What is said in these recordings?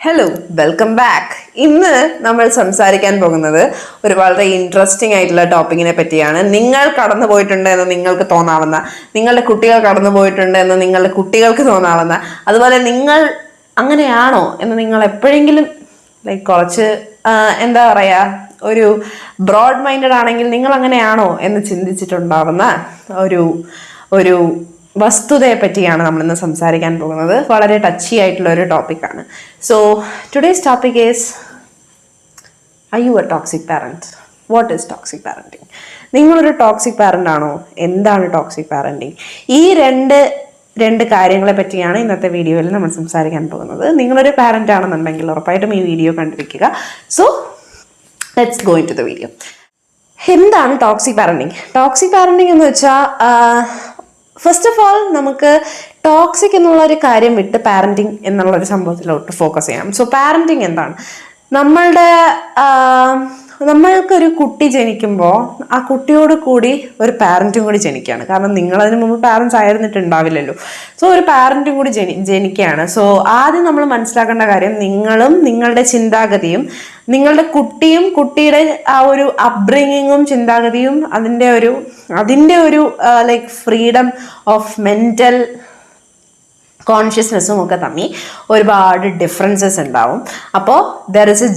Hello, welcome back. ഇന്ന് നമ്മൾ സംസാരിക്കാൻ പോകുന്നത് ഒരു വളരെ ഇൻട്രസ്റ്റിംഗ് ആയിട്ടുള്ള ടോപ്പിക്കിനെ പറ്റിയാണ്. നിങ്ങൾ കടന്നു പോയിട്ടുണ്ട് എന്ന് നിങ്ങൾക്ക് തോന്നാവുന്ന, നിങ്ങളുടെ കുട്ടികൾ കടന്നു പോയിട്ടുണ്ട് എന്ന് നിങ്ങളുടെ കുട്ടികൾക്ക് തോന്നാവുന്ന, അതുപോലെ നിങ്ങൾ അങ്ങനെയാണോ എന്ന് നിങ്ങൾ എപ്പോഴെങ്കിലും കുറച്ച് എന്താ പറയാ, ഒരു ബ്രോഡ് മൈൻഡഡ് ആണെങ്കിൽ നിങ്ങൾ അങ്ങനെയാണോ എന്ന് ചിന്തിച്ചിട്ടുണ്ടാവുന്ന ഒരു വസ്തുതയെ പറ്റിയാണ് നമ്മളിന്ന് സംസാരിക്കാൻ പോകുന്നത്. വളരെ ടച്ചി ആയിട്ടുള്ള ഒരു ടോപ്പിക്കാണ്. So today's topic is, are you A toxic parent? What is toxic parenting? നിങ്ങളൊരു ടോക്സിക് പാരന്റ് ആണോ? എന്താണ് ടോക്സിക് പാരന്റിങ്? ഈ രണ്ട് കാര്യങ്ങളെ പറ്റിയാണ് ഇന്നത്തെ വീഡിയോയിൽ നമ്മൾ സംസാരിക്കാൻ പോകുന്നത്. നിങ്ങളൊരു പാരന്റ് ആണെന്നുണ്ടെങ്കിൽ ഉറപ്പായിട്ടും ഈ വീഡിയോ കണ്ടിരിക്കുക. So let's go into the video വീഡിയോ. എന്താണ് ടോക്സിക് പാരന്റിങ്? ടോക്സിക് പാരന്റിങ് എന്ന് വെച്ചാൽ, ഫസ്റ്റ് ഓഫ് ഓൾ നമുക്ക് ടോക്സിക് എന്നുള്ള ഒരു കാര്യം വിട്ട് പാരന്റിങ് എന്നുള്ള ഒരു സംഭവത്തിലോട്ട് ഫോക്കസ് ചെയ്യാം. സോ പാരന്റിങ് എന്താണ്? നമ്മൾക്കൊരു കുട്ടി ജനിക്കുമ്പോൾ ആ കുട്ടിയോട് കൂടി ഒരു പാരന്റും കൂടി ജനിക്കുകയാണ്. കാരണം നിങ്ങളതിന് മുമ്പ് പാരന്റ്സ് ആയിരുന്നിട്ടുണ്ടാവില്ലല്ലോ. സോ ഒരു പാരന്റും കൂടി ജനിക്കുകയാണ്. സോ ആദ്യം നമ്മൾ മനസ്സിലാക്കേണ്ട കാര്യം, നിങ്ങളും നിങ്ങളുടെ ചിന്താഗതിയും നിങ്ങളുടെ കുട്ടിയും കുട്ടിയുടെ ആ ഒരു അപ്ബ്രിങ്ങിങ്ങും ചിന്താഗതിയും അതിൻ്റെ ഒരു ഫ്രീഡം ഓഫ് മെന്റൽ കോൺഷ്യസ്നെസ്സും ഒക്കെ തമ്മിൽ ഒരുപാട് ഡിഫറൻസസ് ഉണ്ടാവും. അപ്പോൾ ദർ ഇസ് എ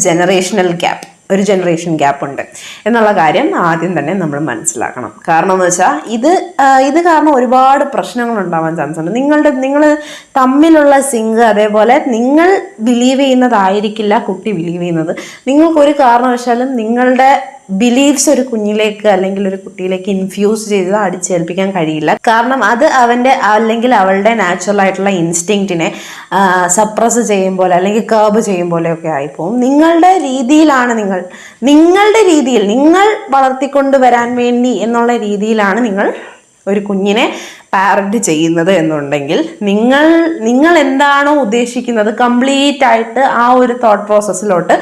ഒരു ജനറേഷൻ ഗ്യാപ്പ് ഉണ്ട് എന്നുള്ള കാര്യം ആദ്യം തന്നെ നമ്മൾ മനസ്സിലാക്കണം. കാരണം എന്ന് വെച്ചാൽ ഇത് കാരണം ഒരുപാട് പ്രശ്നങ്ങൾ ഉണ്ടാവാൻ ചാൻസ് ഉണ്ട്. നിങ്ങൾ തമ്മിലുള്ള സിങ്ക്, അതേപോലെ നിങ്ങൾ ബിലീവ് ചെയ്യുന്നതായിരിക്കില്ല കുട്ടി ബിലീവ് ചെയ്യുന്നത്. നിങ്ങൾക്കൊരു കാരണവശാലും നിങ്ങളുടെ ബിലീഫ്സ് ഒരു കുഞ്ഞിലേക്ക് അല്ലെങ്കിൽ ഒരു കുട്ടിയിലേക്ക് ഇൻഫ്യൂസ് ചെയ്ത് അടിച്ചേൽപ്പിക്കാൻ കഴിയില്ല. കാരണം അത് അവൻ്റെ അല്ലെങ്കിൽ അവളുടെ നാച്ചുറൽ ആയിട്ടുള്ള ഇൻസ്റ്റിങ്ക്റ്റിനെ സപ്രസ് ചെയ്യും പോലെ അല്ലെങ്കിൽ കർബ് ചെയ്യും പോലെയൊക്കെ ആയിപ്പോവും. നിങ്ങളുടെ രീതിയിലാണ് നിങ്ങളുടെ രീതിയിൽ നിങ്ങൾ വളർത്തിക്കൊണ്ടുവരാൻ വേണ്ടി എന്നുള്ള രീതിയിലാണ് നിങ്ങൾ ഒരു കുഞ്ഞിനെ പാരന്റ് ചെയ്യുന്നത് എന്നുണ്ടെങ്കിൽ നിങ്ങൾ എന്താണോ ഉദ്ദേശിക്കുന്നത് കംപ്ലീറ്റ് ആയിട്ട് ആ ഒരു തോട്ട് പ്രോസസ്സിലോട്ട്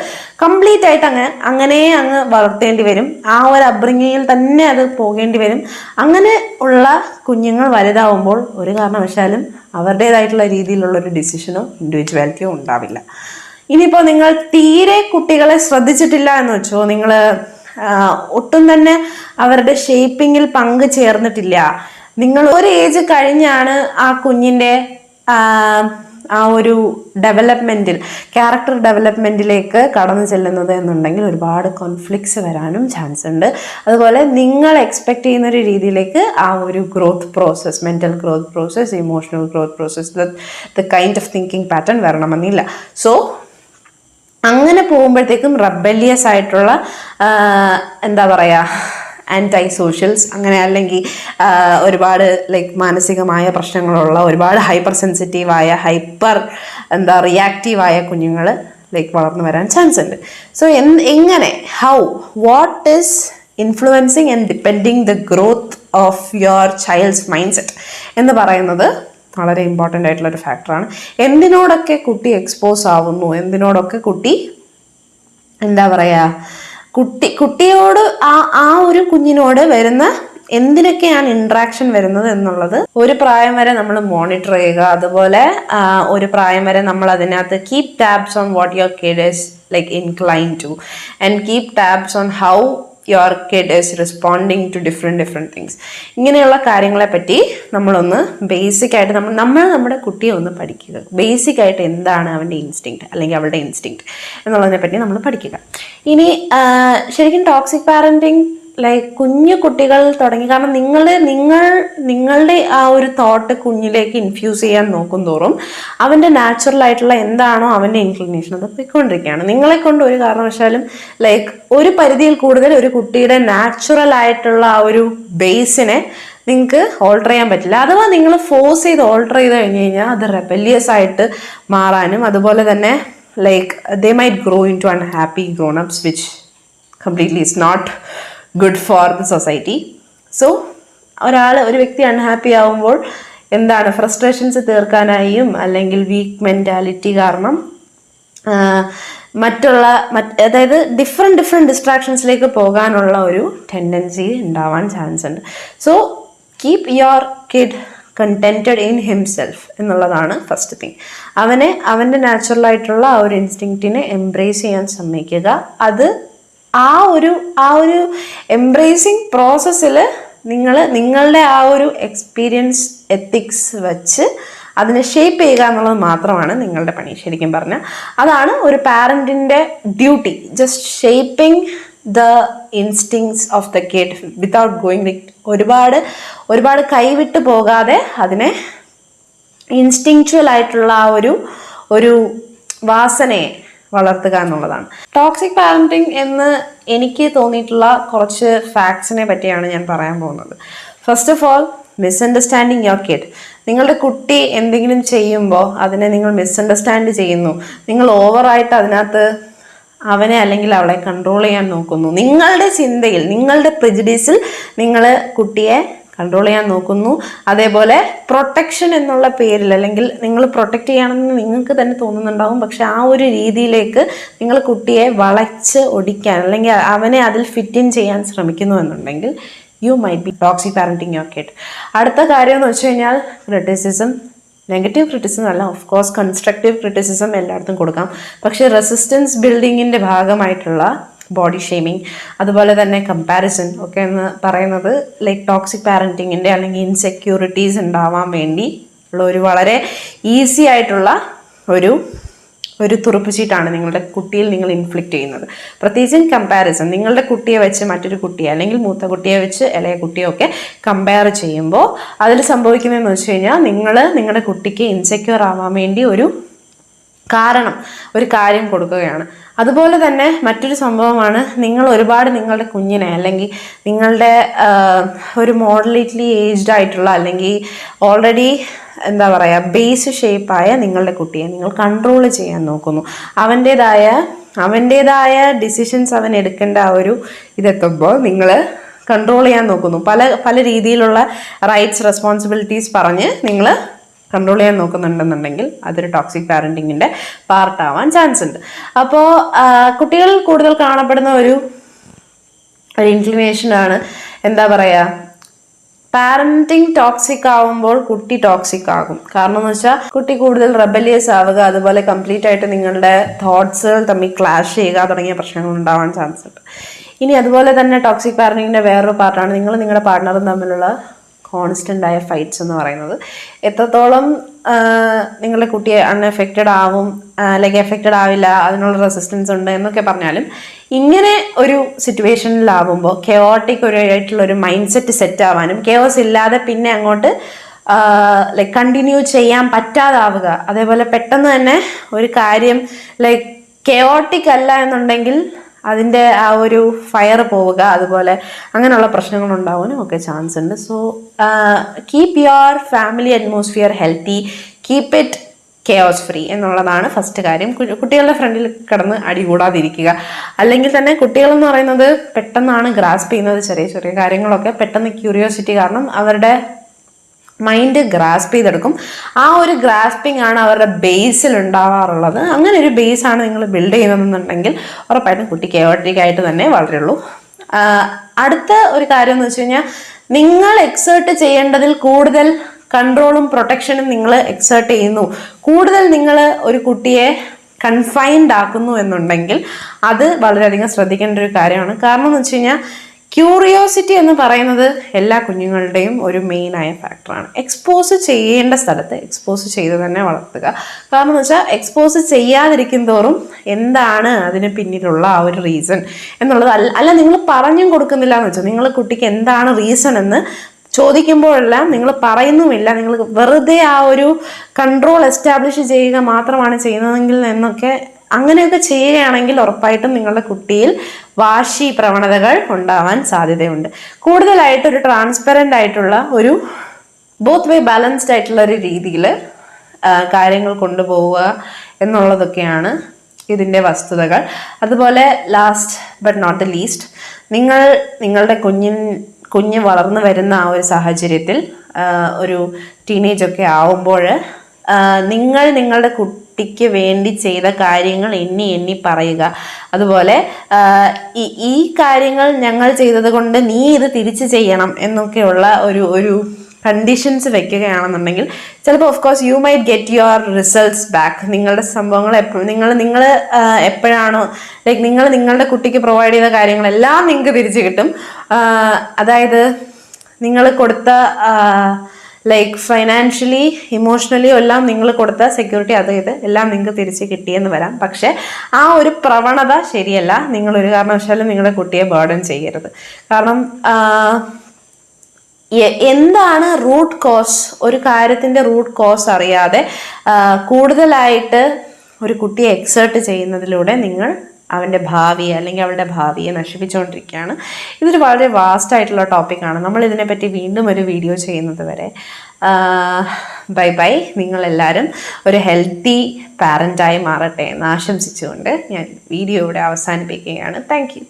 കംപ്ലീറ്റ് ആയിട്ട് അങ്ങനെ വളർത്തേണ്ടി വരും. ആ ഒരു അപ്ബ്രിങ്ങിങ്ങിൽ തന്നെ അത് പോകേണ്ടി വരും. അങ്ങനെ ഉള്ള കുഞ്ഞുങ്ങൾ വലുതാവുമ്പോൾ ഒരു കാരണവശാലും അവരുടേതായിട്ടുള്ള രീതിയിലുള്ള ഒരു ഡിസിഷനോ ഇൻഡിവിജ്വാലിറ്റിയോ ഉണ്ടാവില്ല. ഇനിയിപ്പോൾ നിങ്ങൾ തീരെ കുട്ടികളെ ശ്രദ്ധിച്ചിട്ടില്ല എന്ന് വെച്ചോ, നിങ്ങൾ ഒട്ടും തന്നെ അവരുടെ ഷേപ്പിങ്ങിൽ പങ്കു ചേർന്നിട്ടില്ല, നിങ്ങൾ ഒരു ഏജ് കഴിഞ്ഞാണ് ആ കുഞ്ഞിൻ്റെ ആ ഒരു ക്യാരക്ടർ ഡെവലപ്മെന്റിലേക്ക് കടന്നു ചെല്ലുന്നത് എന്നുണ്ടെങ്കിൽ ഒരുപാട് കോൺഫ്ലിക്ട്സ് വരാനും ചാൻസ് ഉണ്ട്. അതുപോലെ നിങ്ങൾ എക്സ്പെക്ട് ചെയ്യുന്ന ഒരു രീതിയിലേക്ക് ആ ഒരു growth process, mental growth process, emotional growth process, the kind of thinking pattern വരണമെന്നില്ല. സോ അങ്ങനെ പോകുമ്പോഴത്തേക്കും റെബല്യസ് ആയിട്ടുള്ള എന്താ പറയുക, ആൻറ്റൈ സോഷ്യൽസ്, അങ്ങനെ അല്ലെങ്കിൽ ഒരുപാട് മാനസികമായ പ്രശ്നങ്ങളുള്ള, ഒരുപാട് ഹൈപ്പർ സെൻസിറ്റീവായ, റിയാക്റ്റീവായ കുഞ്ഞുങ്ങൾ വളർന്നു വരാൻ ചാൻസ് ഉണ്ട്. So what is influencing and depending the growth of your child's mind set എന്ന് പറയുന്നത് വളരെ ഇമ്പോർട്ടൻ്റ് ആയിട്ടുള്ള ഒരു ഫാക്ടറാണ്. എന്തിനോടൊക്കെ കുട്ടി എക്സ്പോസ് ആവുന്നു, എന്തിനോടൊക്കെ കുട്ടി എന്താ പറയുക, കുട്ടിയോട് ആ ഒരു കുഞ്ഞിനോട് വരുന്ന എന്തിനൊക്കെയാണ് ഇൻട്രാക്ഷൻ വരുന്നത് എന്നുള്ളത് ഒരു പ്രായം വരെ നമ്മൾ മോണിറ്റർ ചെയ്യുക. അതുപോലെ ഒരു പ്രായം വരെ നമ്മൾ അതിനകത്ത് keep tabs on what your kid is incline to and keep tabs on how your kid is responding to different things. ഇങ്ങനെയുള്ള കാര്യങ്ങളെ പറ്റി നമ്മളൊന്ന് ബേസിക്കായിട്ട് നമ്മുടെ കുട്ടിയെ ഒന്ന് പഠിക്കുക. ബേസിക്കായിട്ട് എന്താണ് അവൻ്റെ ഇൻസ്റ്റിങ്ക്റ്റ് അല്ലെങ്കിൽ അവളുടെ ഇൻസ്റ്റിങ്ക്റ്റ് എന്നുള്ളതിനെ പറ്റി നമ്മൾ പഠിക്കുക. ഇനി ശരിക്കും ടോക്സിക് പാരന്റിങ് കുഞ്ഞു കുട്ടികൾ തുടങ്ങി, കാരണം നിങ്ങളുടെ ആ ഒരു തോട്ട് കുഞ്ഞിലേക്ക് ഇൻഫ്യൂസ് ചെയ്യാൻ നോക്കും തോറും അവൻ്റെ നാച്ചുറൽ ആയിട്ടുള്ള എന്താണോ അവൻ്റെ ഇൻക്ലിനേഷൻ അത് പോയിക്കൊണ്ടിരിക്കുകയാണ്. നിങ്ങളെ കൊണ്ട് ഒരു കാരണവശാലും ഒരു പരിധിയിൽ കൂടുതൽ ഒരു കുട്ടിയുടെ നാച്ചുറൽ ആയിട്ടുള്ള ആ ഒരു ബേസിനെ നിങ്ങൾക്ക് ഓൾട്ടർ ചെയ്യാൻ പറ്റില്ല. അഥവാ നിങ്ങൾ ഫോഴ്സ് ചെയ്ത് ഓൾട്ടർ ചെയ്ത് കഴിഞ്ഞ് കഴിഞ്ഞാൽ അത് റെബല്യസ് ആയിട്ട് മാറാനും, അതുപോലെ തന്നെ they might grow into unhappy grown-ups, which completely is not good for the society. So ഒരു വ്യക്തി അൺഹാപ്പി ആവുമ്പോൾ എന്താണ്, ഫ്രസ്ട്രേഷൻസ് തീർക്കാനായും അല്ലെങ്കിൽ വീക്ക് മെൻറ്റാലിറ്റി കാരണം അതായത് ഡിഫറെൻറ്റ് ഡിസ്ട്രാക്ഷൻസിലേക്ക് പോകാനുള്ള ഒരു ടെൻഡൻസി ഉണ്ടാവാൻ ചാൻസ് ഉണ്ട്. So keep your kid contented in himself എന്നുള്ളതാണ് ഫസ്റ്റ് തിങ്. അവൻ്റെ നാച്ചുറലായിട്ടുള്ള ആ ഒരു ഇൻസ്റ്റിങ്ക്റ്റിനെ എംബ്രേസ് ചെയ്യാൻ സമ്മതിക്കുക. അത് ആ ഒരു എംബ്രേസിങ് പ്രോസസ്സിൽ നിങ്ങളുടെ ആ ഒരു എക്സ്പീരിയൻസ് എത്തിക്സ് വെച്ച് അതിനെ ഷേപ്പ് ചെയ്യുക എന്നുള്ളത് മാത്രമാണ് നിങ്ങളുടെ പണി. ശരിക്കും പറഞ്ഞാൽ അതാണ് ഒരു പാരൻറ്റിൻ്റെ duty. Just shaping the instincts of the kid without going ഒരുപാട് കൈവിട്ട് പോകാതെ അതിനെ ഇൻസ്റ്റിങ്ച്വൽ ആയിട്ടുള്ള ആ ഒരു വാസനയെ വളർത്തുക എന്നുള്ളതാണ്. ടോക്സിക് പാരന്റിങ് എന്ന് എനിക്ക് തോന്നിയിട്ടുള്ള കുറച്ച് ഫാക്ട്സിനെ പറ്റിയാണ് ഞാൻ പറയാൻ പോകുന്നത്. First of all, misunderstanding your kid. നിങ്ങളുടെ കുട്ടി എന്തെങ്കിലും ചെയ്യുമ്പോൾ അതിനെ നിങ്ങൾ മിസ്അണ്ടർസ്റ്റാൻഡ് ചെയ്യുന്നു, നിങ്ങൾ ഓവറായിട്ട് അതിനകത്ത് അവനെ അല്ലെങ്കിൽ അവളെ കൺട്രോൾ ചെയ്യാൻ നോക്കുന്നു, നിങ്ങളുടെ ചിന്തയിൽ, നിങ്ങളുടെ പ്രെജുഡീസിൽ നിങ്ങൾ കുട്ടിയെ കൺട്രോൾ ചെയ്യാൻ നോക്കുന്നു. അതേപോലെ പ്രൊട്ടക്ഷൻ എന്നുള്ള പേരിൽ, അല്ലെങ്കിൽ നിങ്ങൾ പ്രൊട്ടക്റ്റ് ചെയ്യണമെന്ന് നിങ്ങൾക്ക് തന്നെ തോന്നുന്നുണ്ടാവും, പക്ഷെ ആ ഒരു രീതിയിലേക്ക് നിങ്ങൾ കുട്ടിയെ വളച്ച് ഒടിക്കാൻ അല്ലെങ്കിൽ അവനെ അതിൽ ഫിറ്റ് ഇൻ ചെയ്യാൻ ശ്രമിക്കുന്നു എന്നുണ്ടെങ്കിൽ you might be toxic parenting your kid. അടുത്ത കാര്യം എന്ന് വെച്ച് കഴിഞ്ഞാൽ ക്രിറ്റിസിസം. നെഗറ്റീവ് ക്രിറ്റിസിസം അല്ല, ഓഫ് കോഴ്സ് കൺസ്ട്രക്റ്റീവ് ക്രിറ്റിസിസം എല്ലായിടത്തും കൊടുക്കാം. പക്ഷേ റെസിസ്റ്റൻസ് ബിൽഡിങ്ങിൻ്റെ ഭാഗമായിട്ടുള്ള ബോഡി ഷെയ്മിങ്, അതുപോലെ തന്നെ കമ്പാരിസൺ ഒക്കെ എന്ന് പറയുന്നത് ലൈക്ക് ടോക്സിക് പാരന്റിങ്ങിൻ്റെ അല്ലെങ്കിൽ ഇൻസെക്യൂരിറ്റീസ് ഉണ്ടാവാൻ വേണ്ടി ഉള്ള ഒരു വളരെ ഈസി ആയിട്ടുള്ള ഒരു തുറുപ്പ് ചീട്ടാണ് നിങ്ങളുടെ കുട്ടിയിൽ നിങ്ങൾ ഇൻഫ്ലിക്റ്റ് ചെയ്യുന്നത്. പ്രത്യേകിച്ചും കമ്പാരിസൺ. നിങ്ങളുടെ കുട്ടിയെ വെച്ച് മറ്റൊരു കുട്ടിയെ അല്ലെങ്കിൽ മൂത്ത കുട്ടിയെ വെച്ച് ഇളയ കുട്ടിയൊക്കെ കമ്പയർ ചെയ്യുമ്പോൾ അതിൽ സംഭവിക്കുന്നതെന്ന് വെച്ച് കഴിഞ്ഞാൽ നിങ്ങളുടെ കുട്ടിക്ക് ഇൻസെക്യൂർ ആവാൻ വേണ്ടി ഒരു കാര്യം കൊടുക്കുകയാണ്. അതുപോലെ തന്നെ മറ്റൊരു സംഭവമാണ്, നിങ്ങൾ ഒരുപാട് നിങ്ങളുടെ കുഞ്ഞിനെ അല്ലെങ്കിൽ നിങ്ങളുടെ ഒരു മോഡറേറ്റ്ലി ഏജ്ഡ് ആയിട്ടുള്ള അല്ലെങ്കിൽ ഓൾറെഡി എന്താ പറയുക ബേസ് ഷേപ്പായ നിങ്ങളുടെ കുട്ടിയെ നിങ്ങൾ കൺട്രോൾ ചെയ്യാൻ നോക്കുന്നു. അവൻ്റേതായ ഡിസിഷൻസ് അവൻ എടുക്കേണ്ട ആ ഒരു ഇതെത്തുമ്പോൾ നിങ്ങൾ കൺട്രോൾ ചെയ്യാൻ നോക്കുന്നു. പല രീതിയിലുള്ള റൈറ്റ്സ്, റെസ്പോൺസിബിലിറ്റീസ് പറഞ്ഞ് നിങ്ങൾ കൺട്രോൾ ചെയ്യാൻ നോക്കുന്നുണ്ടെന്നുണ്ടെങ്കിൽ അതൊരു ടോക്സിക് പാരന്റിങ്ങിൻ്റെ പാർട്ടാവാൻ ചാൻസ് ഉണ്ട്. അപ്പോൾ കുട്ടികളിൽ കൂടുതൽ കാണപ്പെടുന്ന ഒരു ഇൻക്ലിനേഷനാണ് എന്താ പറയുക, പാരന്റിങ് ടോക്സിക് ആവുമ്പോൾ കുട്ടി ടോക്സിക് ആകും. കാരണം എന്ന് വെച്ചാൽ കുട്ടി കൂടുതൽ റെബലിയസ് ആവുക, അതുപോലെ കംപ്ലീറ്റ് ആയിട്ട് നിങ്ങളുടെ തോട്ട്സുകൾ തമ്മിൽ ക്ലാഷ് ചെയ്യുക തുടങ്ങിയ പ്രശ്നങ്ങൾ ഉണ്ടാവാൻ ചാൻസ് ഉണ്ട്. ഇനി അതുപോലെ തന്നെ ടോക്സിക് പാരന്റിങ്ങിൻ്റെ വേറൊരു പാർട്ടാണ് നിങ്ങളുടെ പാർട്ട്ണറും തമ്മിലുള്ള കോൺസ്റ്റൻ്റ് ആയ ഫൈറ്റ്സ് എന്ന് പറയുന്നത്. എത്രത്തോളം നിങ്ങളുടെ കുട്ടിയെ അൺഎഫക്റ്റഡ് ആവും അല്ലെങ്കിൽ എഫക്റ്റഡ് ആവില്ല, അതിനുള്ള റെസിസ്റ്റൻസ് ഉണ്ട് എന്നൊക്കെ പറഞ്ഞാലും ഇങ്ങനെ ഒരു സിറ്റുവേഷനിലാവുമ്പോൾ കെയോട്ടിക് ആയിട്ടുള്ളൊരു മൈൻഡ് സെറ്റ് ആവാനും കെയോസ് ഇല്ലാതെ പിന്നെ അങ്ങോട്ട് ലൈക്ക് കണ്ടിന്യൂ ചെയ്യാൻ പറ്റാതാവുക, അതേപോലെ പെട്ടെന്ന് തന്നെ ഒരു കാര്യം ലൈക്ക് കെയോട്ടിക് അല്ല എന്നുണ്ടെങ്കിൽ അതിൻ്റെ ആ ഒരു ഫയർ പോവുക, അതുപോലെ അങ്ങനെയുള്ള പ്രശ്നങ്ങൾ ഉണ്ടാവാനും ഒക്കെ ചാൻസ് ഉണ്ട്. So keep your family atmosphere healthy, keep it chaos free എന്നുള്ളതാണ് ഫസ്റ്റ് കാര്യം. കുട്ടികളുടെ ഫ്രണ്ടിൽ കിടന്ന് അടികൂടാതിരിക്കുക. അല്ലെങ്കിൽ തന്നെ കുട്ടികളെന്ന് പറയുന്നത് പെട്ടെന്നാണ് ഗ്രാസ്പ് ചെയ്യുന്നത് ചെറിയ ചെറിയ കാര്യങ്ങളൊക്കെ. പെട്ടെന്ന് ക്യൂരിയോസിറ്റി കാരണം അവരുടെ മൈൻഡ് ഗ്രാസ്പ് ചെയ്തെടുക്കും. ആ ഒരു ഗ്രാസ്പിംഗ് ആണ് അവരുടെ ബേസിൽ ഉണ്ടാവാറുള്ളത്. അങ്ങനെ ഒരു ബേസാണ് നിങ്ങൾ ബിൽഡ് ചെയ്യുന്നതെന്നുണ്ടെങ്കിൽ ഉറപ്പായിട്ടും കുട്ടി കെയോട്ടിക് ആയിട്ട് തന്നെ വളരുള്ളൂ. അടുത്ത ഒരു കാര്യം എന്ന് വെച്ച് കഴിഞ്ഞാൽ, നിങ്ങൾ എക്സേർട്ട് ചെയ്യേണ്ടതിൽ കൂടുതൽ കൺട്രോളും പ്രൊട്ടക്ഷനും നിങ്ങൾ എക്സേർട്ട് ചെയ്യുന്നു, കൂടുതൽ നിങ്ങൾ ഒരു കുട്ടിയെ കൺഫൈൻഡ് ആക്കുന്നു എന്നുണ്ടെങ്കിൽ അത് വളരെയധികം ശ്രദ്ധിക്കേണ്ട ഒരു കാര്യമാണ്. കാരണം എന്ന് വെച്ച് കഴിഞ്ഞാൽ ക്യൂറിയോസിറ്റി എന്ന് പറയുന്നത് എല്ലാ കുഞ്ഞുങ്ങളുടെയും ഒരു മെയിനായ ഫാക്ടറാണ്. എക്സ്പോസ് ചെയ്യേണ്ട സ്ഥലത്ത് എക്സ്പോസ് ചെയ്ത് തന്നെ വളർത്തുക. കാരണം എന്ന് വെച്ചാൽ എക്സ്പോസ് ചെയ്യാതിരിക്കും തോറും എന്താണ് അതിന് പിന്നിലുള്ള ആ ഒരു റീസൺ എന്നുള്ളത് അല്ല നിങ്ങൾ പറഞ്ഞും കൊടുക്കുന്നില്ല എന്ന് വെച്ചാൽ, നിങ്ങൾ കുട്ടിക്ക് എന്താണ് റീസൺ എന്ന് ചോദിക്കുമ്പോഴെല്ലാം നിങ്ങൾ പറയുന്നുമില്ല, നിങ്ങൾ വെറുതെ ആ ഒരു കൺട്രോൾ എസ്റ്റാബ്ലിഷ് ചെയ്യുക മാത്രമാണ് ചെയ്യുന്നതെങ്കിൽ എന്നൊക്കെ അങ്ങനെയൊക്കെ ചെയ്യുകയാണെങ്കിൽ ഉറപ്പായിട്ടും നിങ്ങളുടെ കുട്ടിയിൽ വാശി പ്രവണതകൾ ഉണ്ടാവാൻ സാധ്യതയുണ്ട്. കൂടുതലായിട്ട് ഒരു ട്രാൻസ്പെറൻ്റ് ആയിട്ടുള്ള ഒരു ബോത്ത് വേ ബാലൻസ്ഡ് ആയിട്ടുള്ള ഒരു രീതിയിൽ കാര്യങ്ങൾ കൊണ്ടുപോവുക എന്നുള്ളതൊക്കെയാണ് ഇതിൻ്റെ വസ്തുതകൾ. അതുപോലെ last but not the least, നിങ്ങളുടെ കുഞ്ഞ് വളർന്നു വരുന്ന ആ ഒരു സാഹചര്യത്തിൽ ഒരു ടീനേജൊക്കെ ആവുമ്പോൾ നിങ്ങളുടെ കുട്ടിക്ക് വേണ്ടി ചെയ്ത കാര്യങ്ങൾ എണ്ണി പറയുക. അതുപോലെ ഈ കാര്യങ്ങൾ ഞങ്ങൾ ചെയ്തത് കൊണ്ട് നീ ഇത് തിരിച്ച് ചെയ്യണം എന്നൊക്കെയുള്ള ഒരു കണ്ടീഷൻസ് വെക്കുകയാണെന്നുണ്ടെങ്കിൽ ചിലപ്പോൾ of course you might get your results back. നിങ്ങളുടെ സംഭവങ്ങൾ എപ്പോഴും നിങ്ങൾ എപ്പോഴാണോ ലൈക്ക് നിങ്ങളുടെ കുട്ടിക്ക് പ്രൊവൈഡ് ചെയ്ത കാര്യങ്ങളെല്ലാം നിങ്ങൾക്ക് തിരിച്ചു കിട്ടും. അതായത് നിങ്ങൾ കൊടുത്ത ലൈക്ക് ഫൈനാൻഷ്യലി ഇമോഷണലി എല്ലാം നിങ്ങൾ കൊടുത്ത സെക്യൂരിറ്റി അത് ഇത് എല്ലാം നിങ്ങൾക്ക് തിരിച്ച് കിട്ടിയെന്ന് വരാം. പക്ഷെ ആ ഒരു പ്രവണത ശരിയല്ല. നിങ്ങളൊരു കാരണവശാലും നിങ്ങളുടെ കുട്ടിയെ ബേർഡൻ ചെയ്യരുത്. കാരണം എന്താണ് റൂട്ട് കോസ്, ഒരു കാര്യത്തിൻ്റെ റൂട്ട് കോസ് അറിയാതെ കൂടുതലായിട്ട് ഒരു കുട്ടിയെ എക്സേർട്ട് ചെയ്യുന്നതിലൂടെ നിങ്ങൾ അവൻ്റെ ഭാവിയെ അല്ലെങ്കിൽ അവളുടെ ഭാവിയെ നശിപ്പിച്ചുകൊണ്ടിരിക്കുകയാണ്. ഇതൊരു വളരെ വാസ്റ്റ് ആയിട്ടുള്ള ടോപ്പിക്കാണ്. നമ്മൾ ഇതിനെപ്പറ്റി വീണ്ടും ഒരു വീഡിയോ ചെയ്യുന്നത് വരെ ബൈ ബൈ. നിങ്ങളെല്ലാവരും ഒരു ഹെൽത്തി പാരൻ്റായി മാറട്ടെ എന്ന് ആശംസിച്ചുകൊണ്ട് ഞാൻ വീഡിയോ ഇവിടെ അവസാനിപ്പിക്കുകയാണ്. Thank you.